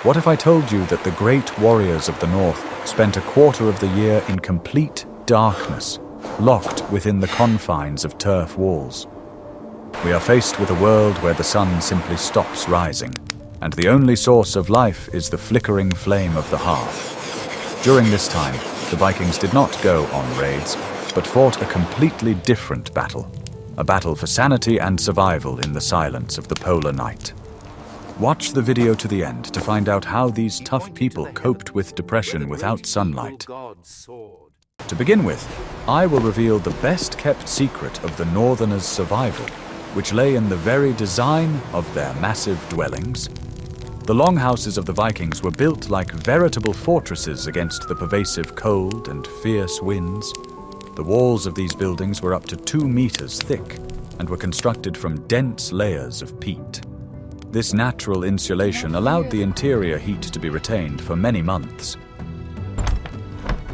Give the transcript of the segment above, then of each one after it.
What if I told you that the great warriors of the North spent a quarter of the year in complete darkness, locked within the confines of turf walls? We are faced with a world where the sun simply stops rising, and the only source of life is the flickering flame of the hearth. During this time, the Vikings did not go on raids, but fought a completely different battle, a battle for sanity and survival in the silence of the polar night. Watch the video to the end to find out how these tough people coped with depression without sunlight. To begin with, I will reveal the best-kept secret of the Northerners' survival, which lay in the very design of their massive dwellings. The longhouses of the Vikings were built like veritable fortresses against the pervasive cold and fierce winds. The walls of these buildings were up to 2 meters thick and were constructed from dense layers of peat. This natural insulation allowed the interior heat to be retained for many months.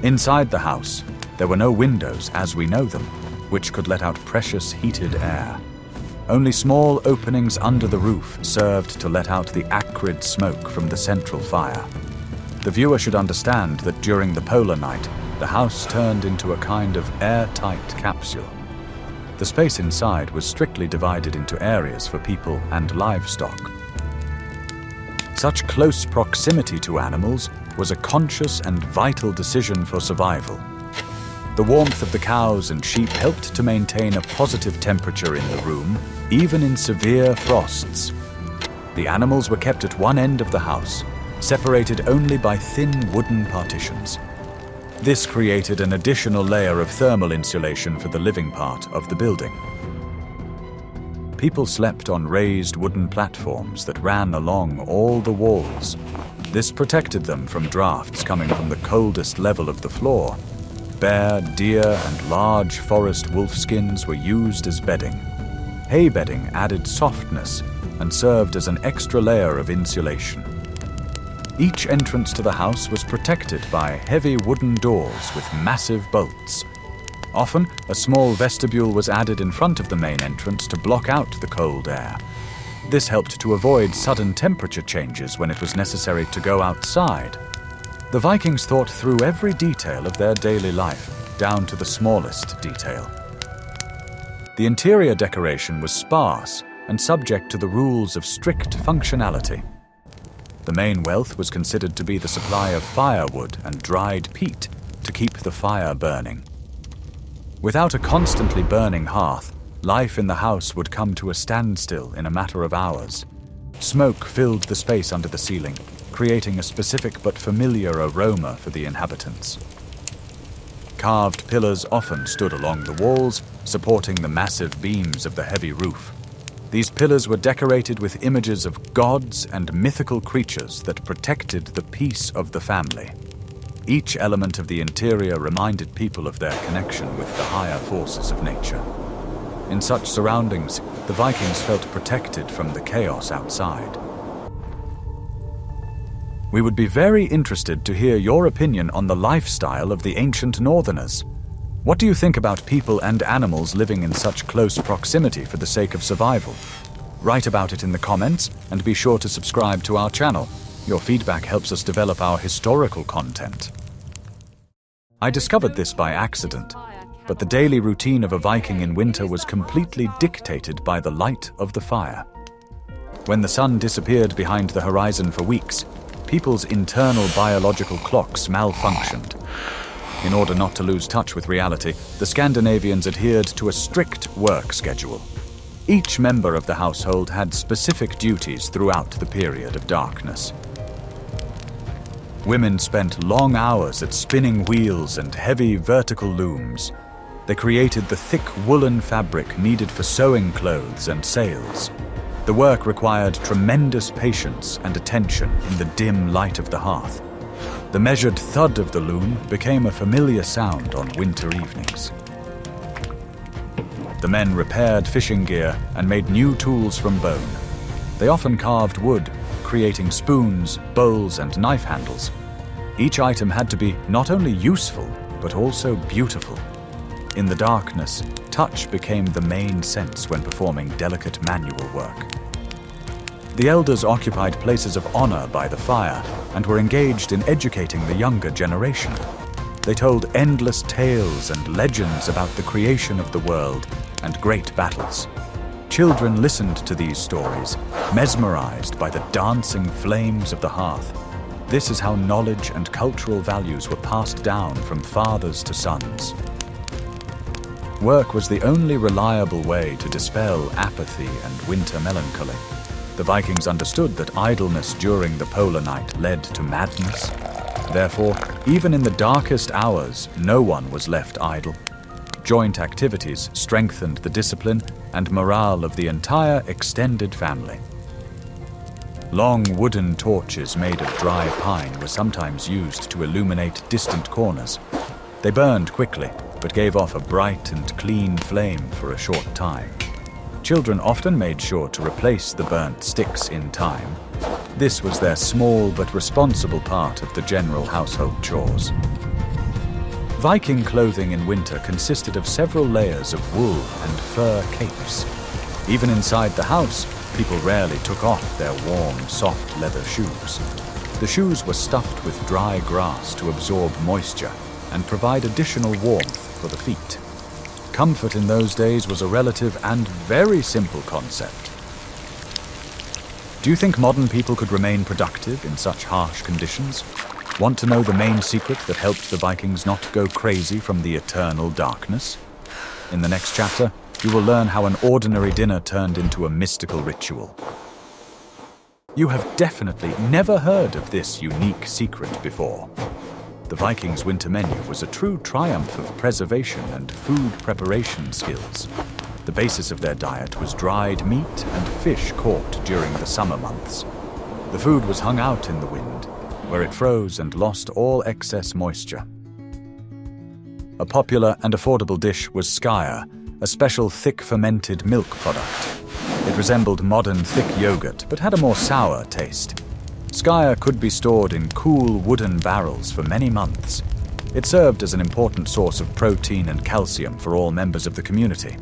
Inside the house, there were no windows as we know them, which could let out precious heated air. Only small openings under the roof served to let out the acrid smoke from the central fire. The viewer should understand that during the polar night, the house turned into a kind of airtight capsule. The space inside was strictly divided into areas for people and livestock. Such close proximity to animals was a conscious and vital decision for survival. The warmth of the cows and sheep helped to maintain a positive temperature in the room, even in severe frosts. The animals were kept at one end of the house, separated only by thin wooden partitions. This created an additional layer of thermal insulation for the living part of the building. People slept on raised wooden platforms that ran along all the walls. This protected them from drafts coming from the coldest level of the floor. Bear, deer, and large forest wolf skins were used as bedding. Hay bedding added softness and served as an extra layer of insulation. Each entrance to the house was protected by heavy wooden doors with massive bolts. Often, a small vestibule was added in front of the main entrance to block out the cold air. This helped to avoid sudden temperature changes when it was necessary to go outside. The Vikings thought through every detail of their daily life, down to the smallest detail. The interior decoration was sparse and subject to the rules of strict functionality. The main wealth was considered to be the supply of firewood and dried peat to keep the fire burning. Without a constantly burning hearth, life in the house would come to a standstill in a matter of hours. Smoke filled the space under the ceiling, creating a specific but familiar aroma for the inhabitants. Carved pillars often stood along the walls, supporting the massive beams of the heavy roof. These pillars were decorated with images of gods and mythical creatures that protected the peace of the family. Each element of the interior reminded people of their connection with the higher forces of nature. In such surroundings, the Vikings felt protected from the chaos outside. We would be very interested to hear your opinion on the lifestyle of the ancient Northerners. What do you think about people and animals living in such close proximity for the sake of survival? Write about it in the comments and be sure to subscribe to our channel. Your feedback helps us develop our historical content. I discovered this by accident, but the daily routine of a Viking in winter was completely dictated by the light of the fire. When the sun disappeared behind the horizon for weeks, people's internal biological clocks malfunctioned. In order not to lose touch with reality, the Scandinavians adhered to a strict work schedule. Each member of the household had specific duties throughout the period of darkness. Women spent long hours at spinning wheels and heavy vertical looms. They created the thick woolen fabric needed for sewing clothes and sails. The work required tremendous patience and attention in the dim light of the hearth. The measured thud of the loom became a familiar sound on winter evenings. The men repaired fishing gear and made new tools from bone. They often carved wood, creating spoons, bowls, and knife handles. Each item had to be not only useful, but also beautiful. In the darkness, touch became the main sense when performing delicate manual work. The elders occupied places of honor by the fire and were engaged in educating the younger generation. They told endless tales and legends about the creation of the world and great battles. Children listened to these stories, mesmerized by the dancing flames of the hearth. This is how knowledge and cultural values were passed down from fathers to sons. Work was the only reliable way to dispel apathy and winter melancholy. The Vikings understood that idleness during the polar night led to madness. Therefore, even in the darkest hours, no one was left idle. Joint activities strengthened the discipline and morale of the entire extended family. Long wooden torches made of dry pine were sometimes used to illuminate distant corners. They burned quickly, but gave off a bright and clean flame for a short time. Children often made sure to replace the burnt sticks in time. This was their small but responsible part of the general household chores. Viking clothing in winter consisted of several layers of wool and fur capes. Even inside the house, people rarely took off their warm, soft leather shoes. The shoes were stuffed with dry grass to absorb moisture and provide additional warmth for the feet. Comfort in those days was a relative and very simple concept. Do you think modern people could remain productive in such harsh conditions? Want to know the main secret that helped the Vikings not go crazy from the eternal darkness? In the next chapter, you will learn how an ordinary dinner turned into a mystical ritual. You have definitely never heard of this unique secret before. The Vikings' winter menu was a true triumph of preservation and food preparation skills. The basis of their diet was dried meat and fish caught during the summer months. The food was hung out in the wind, where it froze and lost all excess moisture. A popular and affordable dish was skyr, a special thick fermented milk product. It resembled modern thick yogurt, but had a more sour taste. Skyr could be stored in cool wooden barrels for many months. It served as an important source of protein and calcium for all members of the community.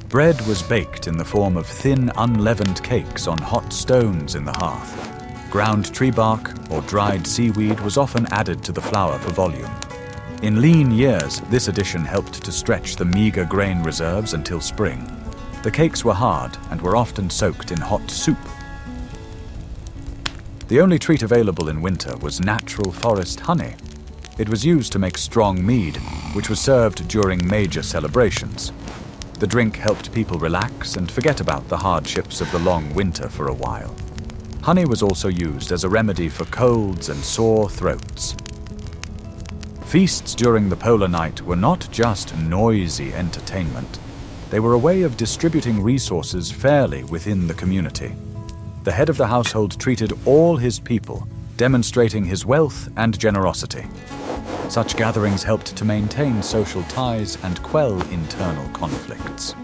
Bread was baked in the form of thin, unleavened cakes on hot stones in the hearth. Ground tree bark or dried seaweed was often added to the flour for volume. In lean years, this addition helped to stretch the meager grain reserves until spring. The cakes were hard and were often soaked in hot soup. The only treat available in winter was natural forest honey. It was used to make strong mead, which was served during major celebrations. The drink helped people relax and forget about the hardships of the long winter for a while. Honey was also used as a remedy for colds and sore throats. Feasts during the polar night were not just noisy entertainment. They were a way of distributing resources fairly within the community. The head of the household treated all his people, demonstrating his wealth and generosity. Such gatherings helped to maintain social ties and quell internal conflicts.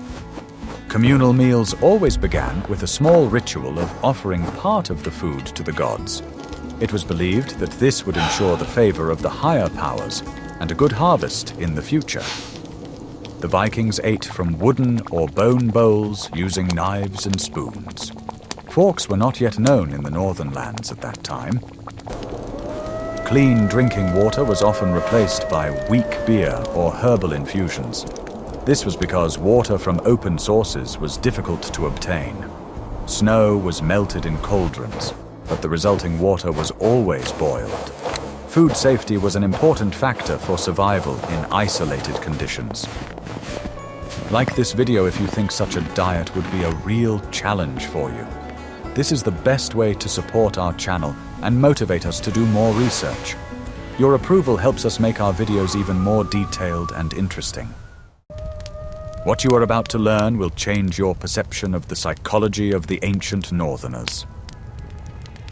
Communal meals always began with a small ritual of offering part of the food to the gods. It was believed that this would ensure the favor of the higher powers and a good harvest in the future. The Vikings ate from wooden or bone bowls using knives and spoons. Forks were not yet known in the northern lands at that time. Clean drinking water was often replaced by weak beer or herbal infusions. This was because water from open sources was difficult to obtain. Snow was melted in cauldrons, but the resulting water was always boiled. Food safety was an important factor for survival in isolated conditions. Like this video if you think such a diet would be a real challenge for you. This is the best way to support our channel and motivate us to do more research. Your approval helps us make our videos even more detailed and interesting. What you are about to learn will change your perception of the psychology of the ancient Northerners.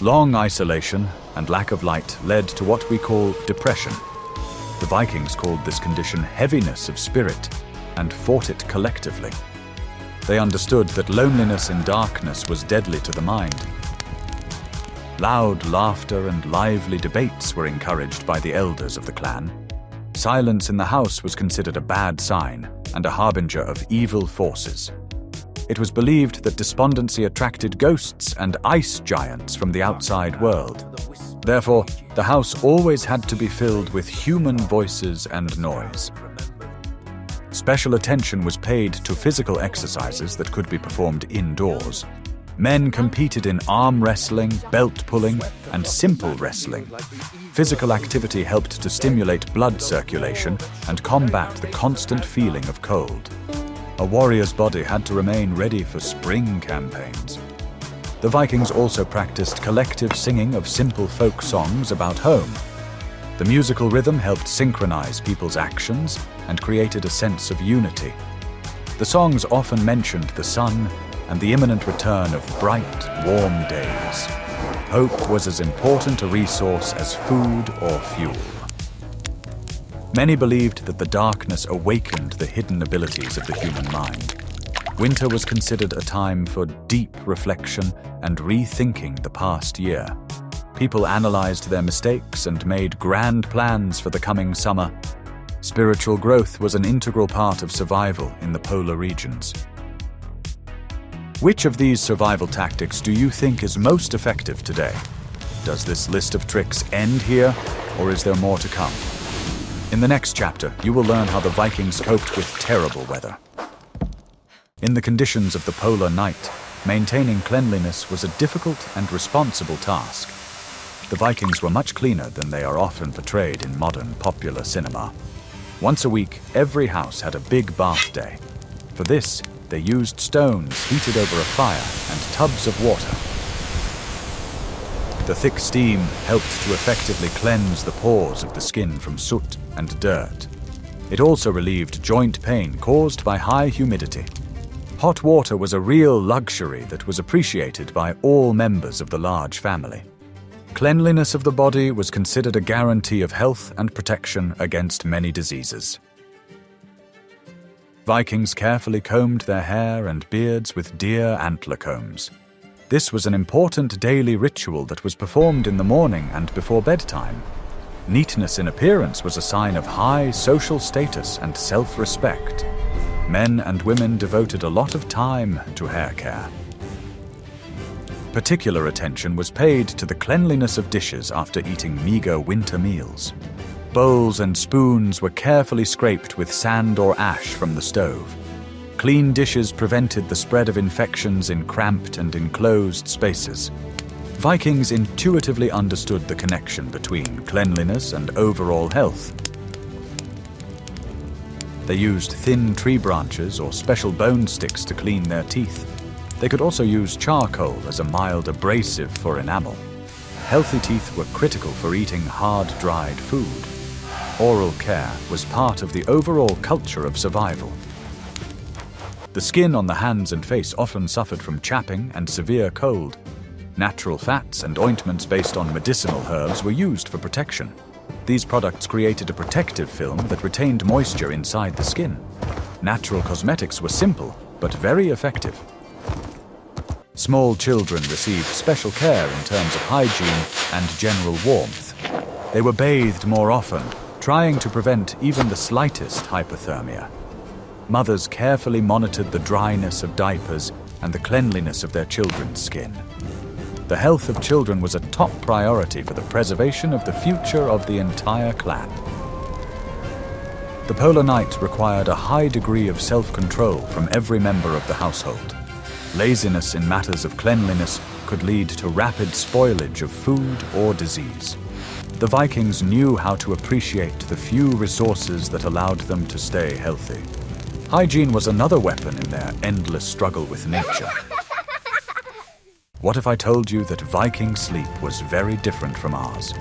Long isolation and lack of light led to what we call depression. The Vikings called this condition heaviness of spirit and fought it collectively. They understood that loneliness in darkness was deadly to the mind. Loud laughter and lively debates were encouraged by the elders of the clan. Silence in the house was considered a bad sign and a harbinger of evil forces. It was believed that despondency attracted ghosts and ice giants from the outside world. Therefore, the house always had to be filled with human voices and noise. Special attention was paid to physical exercises that could be performed indoors. Men competed in arm wrestling, belt pulling, and simple wrestling. Physical activity helped to stimulate blood circulation and combat the constant feeling of cold. A warrior's body had to remain ready for spring campaigns. The Vikings also practiced collective singing of simple folk songs about home. The musical rhythm helped synchronize people's actions and created a sense of unity. The songs often mentioned the sun and the imminent return of bright, warm days. Hope was as important a resource as food or fuel. Many believed that the darkness awakened the hidden abilities of the human mind. Winter was considered a time for deep reflection and rethinking the past year. People analyzed their mistakes and made grand plans for the coming summer. Spiritual growth was an integral part of survival in the polar regions. Which of these survival tactics do you think is most effective today? Does this list of tricks end here, or is there more to come? In the next chapter, you will learn how the Vikings coped with terrible weather. In the conditions of the polar night, maintaining cleanliness was a difficult and responsible task. The Vikings were much cleaner than they are often portrayed in modern popular cinema. Once a week, every house had a big bath day. For this, they used stones heated over a fire and tubs of water. The thick steam helped to effectively cleanse the pores of the skin from soot and dirt. It also relieved joint pain caused by high humidity. Hot water was a real luxury that was appreciated by all members of the large family. Cleanliness of the body was considered a guarantee of health and protection against many diseases. Vikings carefully combed their hair and beards with deer antler combs. This was an important daily ritual that was performed in the morning and before bedtime. Neatness in appearance was a sign of high social status and self-respect. Men and women devoted a lot of time to hair care. Particular attention was paid to the cleanliness of dishes after eating meager winter meals. Bowls and spoons were carefully scraped with sand or ash from the stove. Clean dishes prevented the spread of infections in cramped and enclosed spaces. Vikings intuitively understood the connection between cleanliness and overall health. They used thin tree branches or special bone sticks to clean their teeth. They could also use charcoal as a mild abrasive for enamel. Healthy teeth were critical for eating hard-dried food. Oral care was part of the overall culture of survival. The skin on the hands and face often suffered from chapping and severe cold. Natural fats and ointments based on medicinal herbs were used for protection. These products created a protective film that retained moisture inside the skin. Natural cosmetics were simple, but very effective. Small children received special care in terms of hygiene and general warmth. They were bathed more often, trying to prevent even the slightest hypothermia. Mothers carefully monitored the dryness of diapers and the cleanliness of their children's skin. The health of children was a top priority for the preservation of the future of the entire clan. The polar night required a high degree of self-control from every member of the household. Laziness in matters of cleanliness could lead to rapid spoilage of food or disease. The Vikings knew how to appreciate the few resources that allowed them to stay healthy. Hygiene was another weapon in their endless struggle with nature. What if I told you that Viking sleep was very different from ours?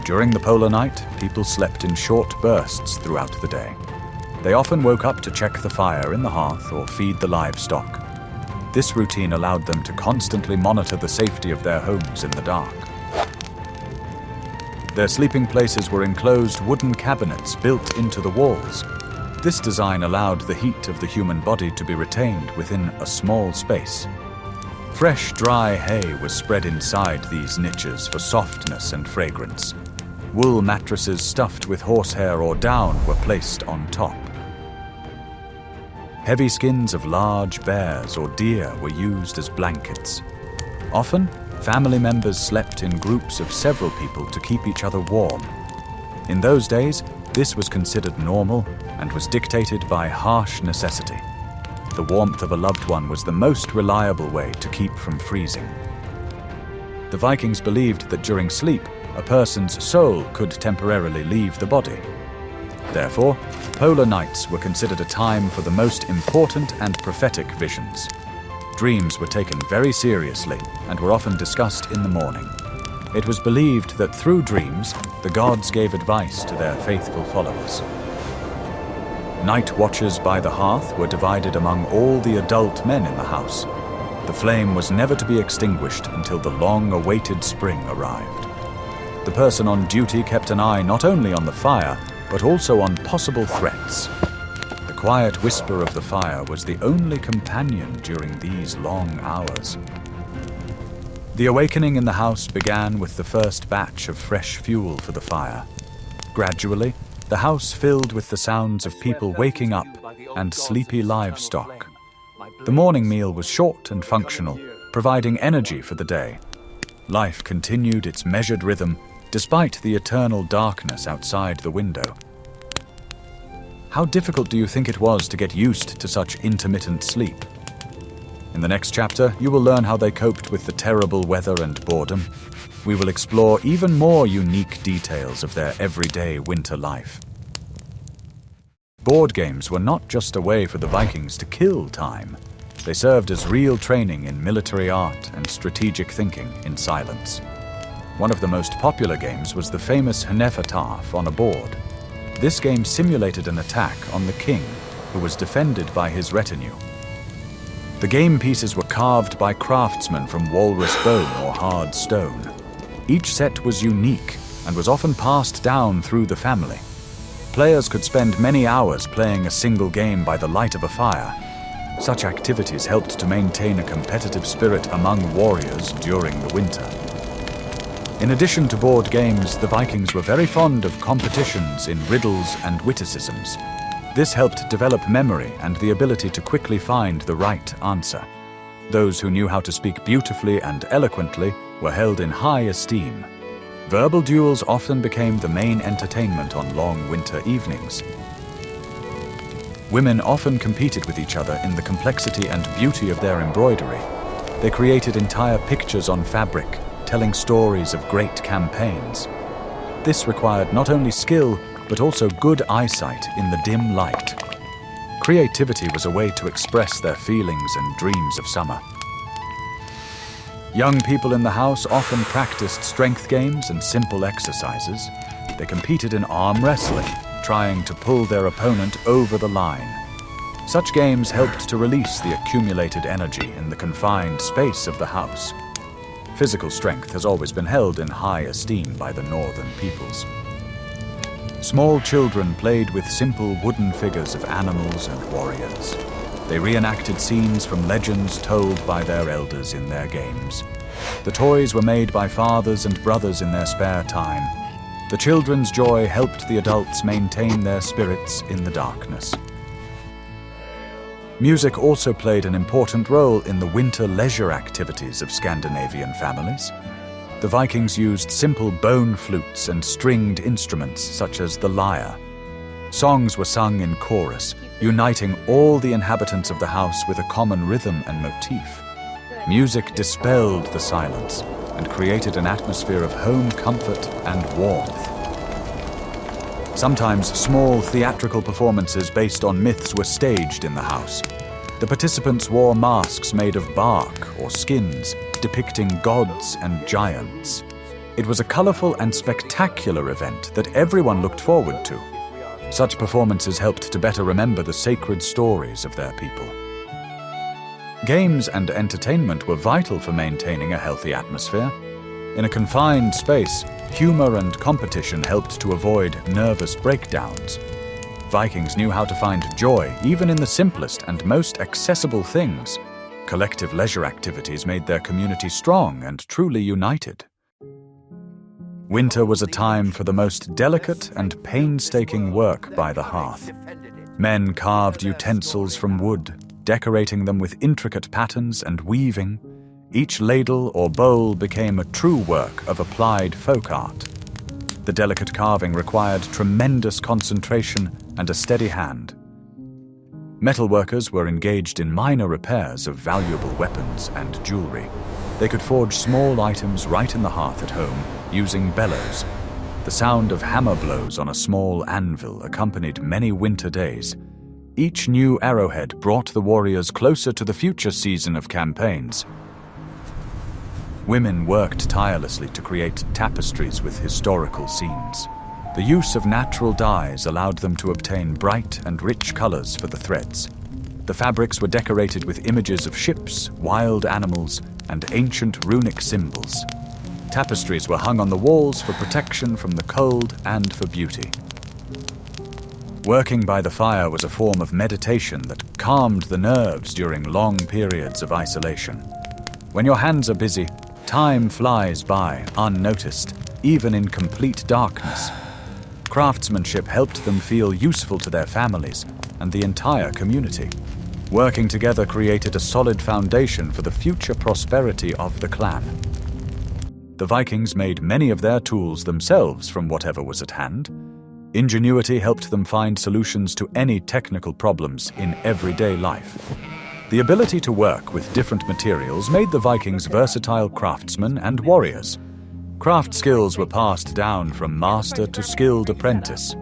During the polar night, people slept in short bursts throughout the day. They often woke up to check the fire in the hearth or feed the livestock. This routine allowed them to constantly monitor the safety of their homes in the dark. Their sleeping places were enclosed wooden cabinets built into the walls. This design allowed the heat of the human body to be retained within a small space. Fresh, dry hay was spread inside these niches for softness and fragrance. Wool mattresses stuffed with horsehair or down were placed on top. Heavy skins of large bears or deer were used as blankets. Often, family members slept in groups of several people to keep each other warm. In those days, this was considered normal and was dictated by harsh necessity. The warmth of a loved one was the most reliable way to keep from freezing. The Vikings believed that during sleep, a person's soul could temporarily leave the body. Therefore, polar nights were considered a time for the most important and prophetic visions. Dreams were taken very seriously and were often discussed in the morning. It was believed that through dreams, the gods gave advice to their faithful followers. Night watches by the hearth were divided among all the adult men in the house. The flame was never to be extinguished until the long-awaited spring arrived. The person on duty kept an eye not only on the fire, but also on possible threats. The quiet whisper of the fire was the only companion during these long hours. The awakening in the house began with the first batch of fresh fuel for the fire. Gradually, the house filled with the sounds of people waking up and sleepy livestock. The morning meal was short and functional, providing energy for the day. Life continued its measured rhythm despite the eternal darkness outside the window. How difficult do you think it was to get used to such intermittent sleep? In the next chapter, you will learn how they coped with the terrible weather and boredom. We will explore even more unique details of their everyday winter life. Board games were not just a way for the Vikings to kill time. They served as real training in military art and strategic thinking in silence. One of the most popular games was the famous Hnefatafl on a board. This game simulated an attack on the king, who was defended by his retinue. The game pieces were carved by craftsmen from walrus bone or hard stone. Each set was unique and was often passed down through the family. Players could spend many hours playing a single game by the light of a fire. Such activities helped to maintain a competitive spirit among warriors during the winter. In addition to board games, the Vikings were very fond of competitions in riddles and witticisms. This helped develop memory and the ability to quickly find the right answer. Those who knew how to speak beautifully and eloquently were held in high esteem. Verbal duels often became the main entertainment on long winter evenings. Women often competed with each other in the complexity and beauty of their embroidery. They created entire pictures on fabric, telling stories of great campaigns. This required not only skill, but also good eyesight in the dim light. Creativity was a way to express their feelings and dreams of summer. Young people in the house often practiced strength games and simple exercises. They competed in arm wrestling, trying to pull their opponent over the line. Such games helped to release the accumulated energy in the confined space of the house. Physical strength has always been held in high esteem by the northern peoples. Small children played with simple wooden figures of animals and warriors. They reenacted scenes from legends told by their elders in their games. The toys were made by fathers and brothers in their spare time. The children's joy helped the adults maintain their spirits in the darkness. Music also played an important role in the winter leisure activities of Scandinavian families. The Vikings used simple bone flutes and stringed instruments such as the lyre. Songs were sung in chorus, uniting all the inhabitants of the house with a common rhythm and motif. Music dispelled the silence and created an atmosphere of home comfort and warmth. Sometimes small theatrical performances based on myths were staged in the house. The participants wore masks made of bark or skins, depicting gods and giants. It was a colorful and spectacular event that everyone looked forward to. Such performances helped to better remember the sacred stories of their people. Games and entertainment were vital for maintaining a healthy atmosphere. In a confined space, humor and competition helped to avoid nervous breakdowns. Vikings knew how to find joy even in the simplest and most accessible things. Collective leisure activities made their community strong and truly united. Winter was a time for the most delicate and painstaking work by the hearth. Men carved utensils from wood, decorating them with intricate patterns and weaving. Each ladle or bowl became a true work of applied folk art. The delicate carving required tremendous concentration and a steady hand. Metalworkers were engaged in minor repairs of valuable weapons and jewelry. They could forge small items right in the hearth at home, using bellows. The sound of hammer blows on a small anvil accompanied many winter days. Each new arrowhead brought the warriors closer to the future season of campaigns. Women worked tirelessly to create tapestries with historical scenes. The use of natural dyes allowed them to obtain bright and rich colors for the threads. The fabrics were decorated with images of ships, wild animals, and ancient runic symbols. Tapestries were hung on the walls for protection from the cold and for beauty. Working by the fire was a form of meditation that calmed the nerves during long periods of isolation. When your hands are busy, time flies by unnoticed, even in complete darkness. Craftsmanship helped them feel useful to their families and the entire community. Working together created a solid foundation for the future prosperity of the clan. The Vikings made many of their tools themselves from whatever was at hand. Ingenuity helped them find solutions to any technical problems in everyday life. The ability to work with different materials made the Vikings versatile craftsmen and warriors. Craft skills were passed down from master to skilled apprentice.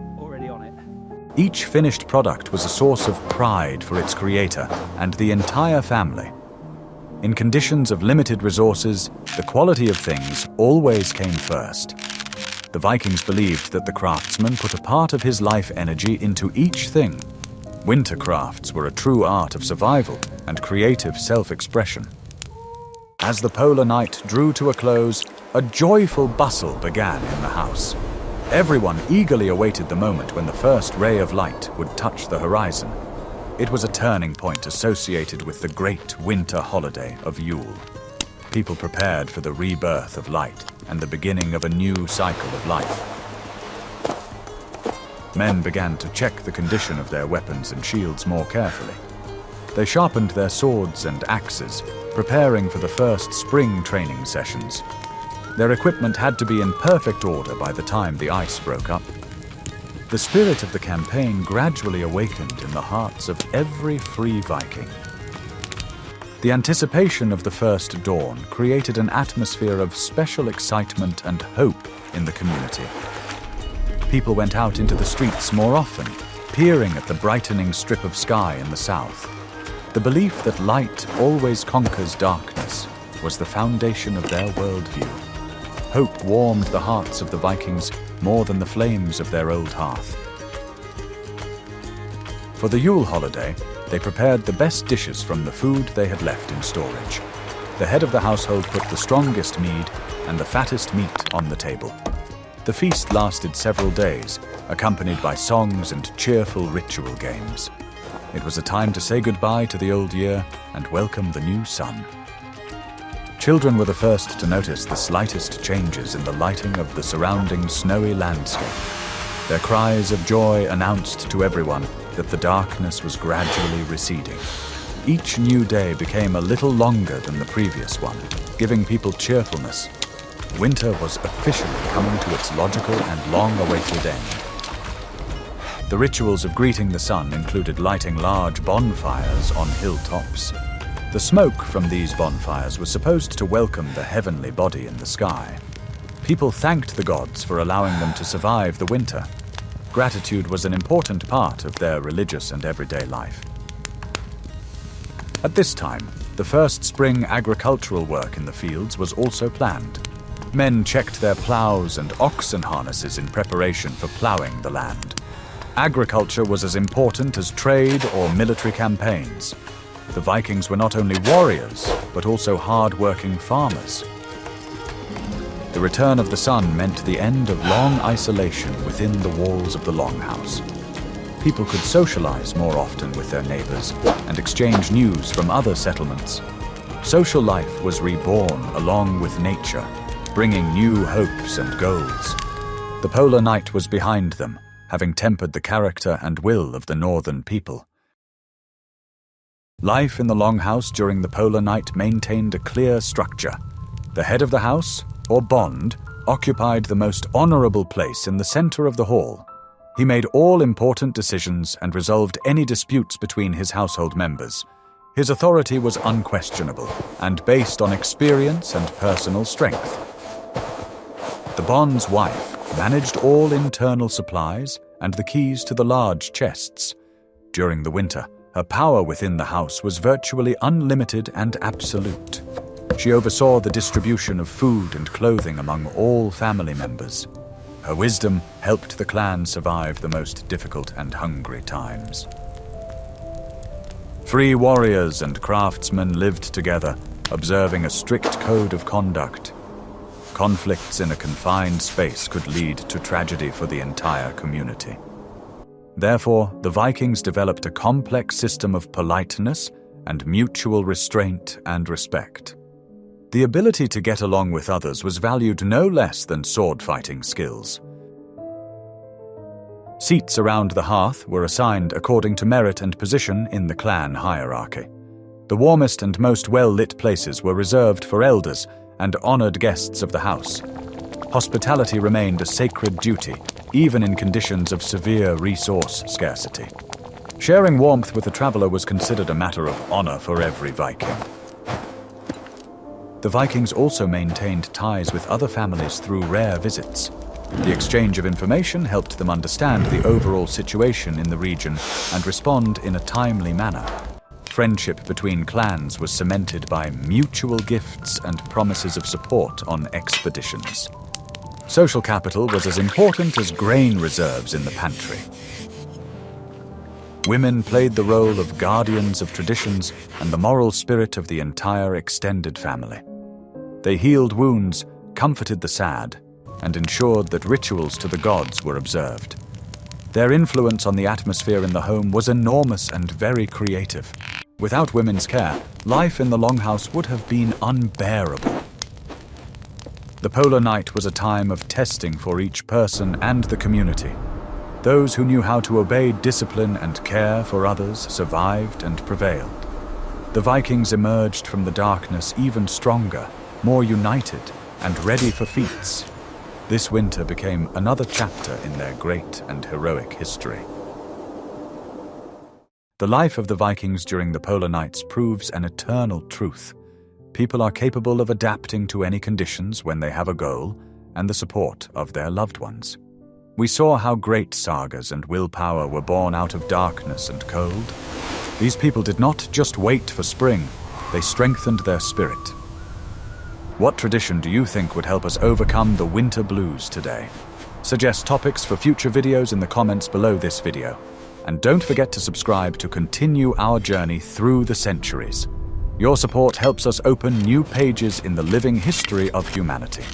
Each finished product was a source of pride for its creator and the entire family. In conditions of limited resources, the quality of things always came first. The Vikings believed that the craftsman put a part of his life energy into each thing. Winter crafts were a true art of survival and creative self-expression. As the polar night drew to a close, a joyful bustle began in the house. Everyone eagerly awaited the moment when the first ray of light would touch the horizon. It was a turning point associated with the great winter holiday of Yule. People prepared for the rebirth of light and the beginning of a new cycle of life. Men began to check the condition of their weapons and shields more carefully. They sharpened their swords and axes, preparing for the first spring training sessions. Their equipment had to be in perfect order by the time the ice broke up. The spirit of the campaign gradually awakened in the hearts of every free Viking. The anticipation of the first dawn created an atmosphere of special excitement and hope in the community. People went out into the streets more often, peering at the brightening strip of sky in the south. The belief that light always conquers darkness was the foundation of their worldview. Hope warmed the hearts of the Vikings more than the flames of their old hearth. For the Yule holiday, they prepared the best dishes from the food they had left in storage. The head of the household put the strongest mead and the fattest meat on the table. The feast lasted several days, accompanied by songs and cheerful ritual games. It was a time to say goodbye to the old year and welcome the new sun. Children were the first to notice the slightest changes in the lighting of the surrounding snowy landscape. Their cries of joy announced to everyone that the darkness was gradually receding. Each new day became a little longer than the previous one, giving people cheerfulness. Winter was officially coming to its logical and long-awaited end. The rituals of greeting the sun included lighting large bonfires on hilltops. The smoke from these bonfires was supposed to welcome the heavenly body in the sky. People thanked the gods for allowing them to survive the winter. Gratitude was an important part of their religious and everyday life. At this time, the first spring agricultural work in the fields was also planned. Men checked their plows and oxen harnesses in preparation for plowing the land. Agriculture was as important as trade or military campaigns. The Vikings were not only warriors, but also hard-working farmers. The return of the sun meant the end of long isolation within the walls of the Longhouse. People could socialize more often with their neighbors and exchange news from other settlements. Social life was reborn along with nature, bringing new hopes and goals. The polar night was behind them, having tempered the character and will of the northern people. Life in the Longhouse during the polar night maintained a clear structure. The head of the house, or bond, occupied the most honorable place in the center of the hall. He made all important decisions and resolved any disputes between his household members. His authority was unquestionable and based on experience and personal strength. The bond's wife managed all internal supplies and the keys to the large chests. During the winter, her power within the house was virtually unlimited and absolute. She oversaw the distribution of food and clothing among all family members. Her wisdom helped the clan survive the most difficult and hungry times. Free warriors and craftsmen lived together, observing a strict code of conduct. Conflicts in a confined space could lead to tragedy for the entire community. Therefore, the Vikings developed a complex system of politeness and mutual restraint and respect. The ability to get along with others was valued no less than sword-fighting skills. Seats around the hearth were assigned according to merit and position in the clan hierarchy. The warmest and most well-lit places were reserved for elders and honored guests of the house. Hospitality remained a sacred duty, even in conditions of severe resource scarcity. Sharing warmth with a traveler was considered a matter of honor for every Viking. The Vikings also maintained ties with other families through rare visits. The exchange of information helped them understand the overall situation in the region and respond in a timely manner. Friendship between clans was cemented by mutual gifts and promises of support on expeditions. Social capital was as important as grain reserves in the pantry. Women played the role of guardians of traditions and the moral spirit of the entire extended family. They healed wounds, comforted the sad, and ensured that rituals to the gods were observed. Their influence on the atmosphere in the home was enormous and very creative. Without women's care, life in the Longhouse would have been unbearable. The polar night was a time of testing for each person and the community. Those who knew how to obey discipline and care for others survived and prevailed. The Vikings emerged from the darkness even stronger, more united, and ready for feats. This winter became another chapter in their great and heroic history. The life of the Vikings during the polar nights proves an eternal truth. People are capable of adapting to any conditions when they have a goal and the support of their loved ones. We saw how great sagas and willpower were born out of darkness and cold. These people did not just wait for spring, they strengthened their spirit. What tradition do you think would help us overcome the winter blues today? Suggest topics for future videos in the comments below this video. And don't forget to subscribe to continue our journey through the centuries. Your support helps us open new pages in the living history of humanity.